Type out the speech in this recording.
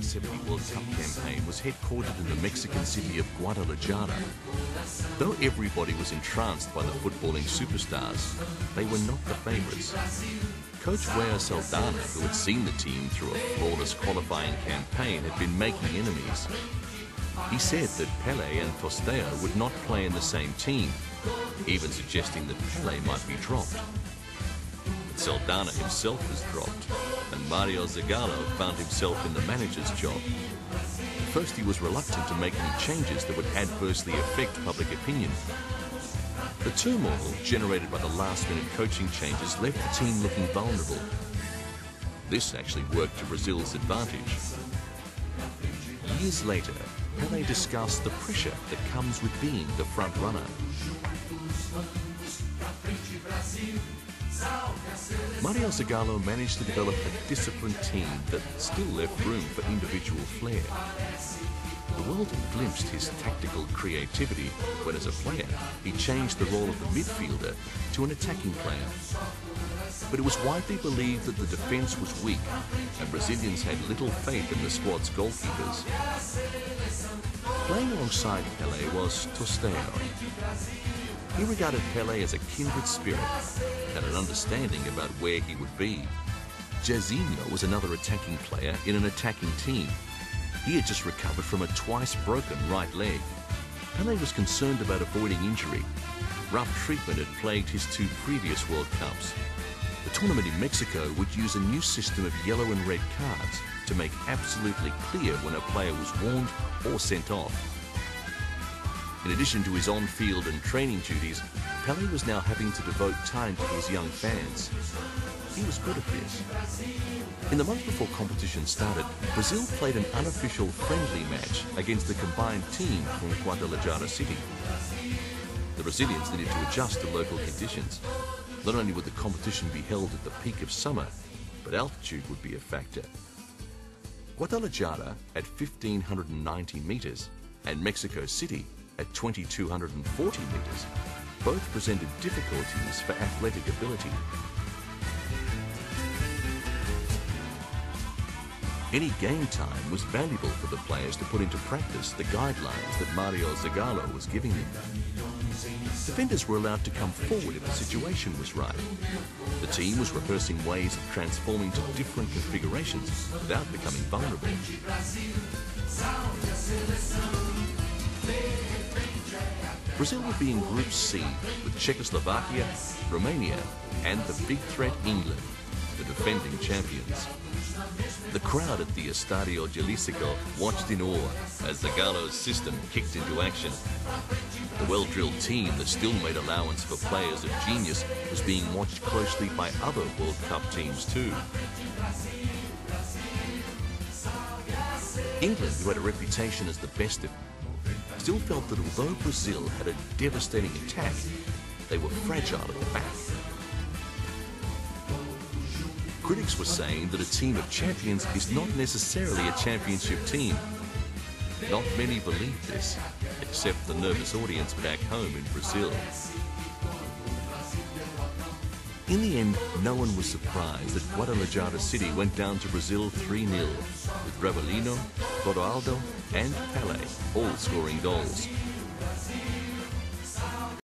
1970 World Cup campaign was headquartered in the Mexican city of Guadalajara. Though everybody was entranced by the footballing superstars, they were not the favourites. Coach Rogério Saldana, who had seen the team through a flawless qualifying campaign, had been making enemies. He said that Pelé and Tostao would not play in the same team, even suggesting that Pelé might be dropped. But Saldana himself was dropped, and Mario Zagallo found himself in the manager's job. At first he was reluctant to make any changes that would adversely affect public opinion. The turmoil generated by the last-minute coaching changes left the team looking vulnerable. This actually worked to Brazil's advantage. Years later, Pelé discussed the pressure that comes with being the front runner. Mario Zagallo managed to develop a disciplined team that still left room for individual flair. The world glimpsed his tactical creativity when, as a player, he changed the role of the midfielder to an attacking player. But it was widely believed that the defence was weak, and Brazilians had little faith in the squad's goalkeepers. Playing alongside Pelé was Tostao. He regarded Pelé as a kindred spirit, had an understanding about where he would be. Jairzinho was another attacking player in an attacking team. He had just recovered from a twice broken right leg. Pelé was concerned about avoiding injury. Rough treatment had plagued his two previous World Cups. The tournament in Mexico would use a new system of yellow and red cards to make absolutely clear when a player was warned or sent off. In addition to his on-field and training duties, Pelé was now having to devote time to his young fans. He was good at this. In the month before competition started, Brazil played an unofficial friendly match against the combined team from Guadalajara City. The Brazilians needed to adjust to local conditions. Not only would the competition be held at the peak of summer, but altitude would be a factor. Guadalajara at 1,590 meters and Mexico City at 2,240 meters both presented difficulties for athletic ability. Any game time was valuable for the players to put into practice the guidelines that Mario Zagallo was giving them. Defenders were allowed to come forward if the situation was right. The team was rehearsing ways of transforming to different configurations without becoming vulnerable. Brazil would be in Group C with Czechoslovakia, Romania, and the big threat England, the defending champions. The crowd at the Estádio Jalisco watched in awe as Zagallo's system kicked into action. The well-drilled team that still made allowance for players of genius was being watched closely by other World Cup teams too. England, who had a reputation as the best of, still felt that although Brazil had a devastating attack, they were fragile at the back. Critics were saying that a team of champions is not necessarily a championship team. Not many believed this, except the nervous audience back home in Brazil. In the end, no one was surprised that Guadalajara City went down to Brazil 3-0, with Rivellino, Clodoaldo and Pelé all scoring goals.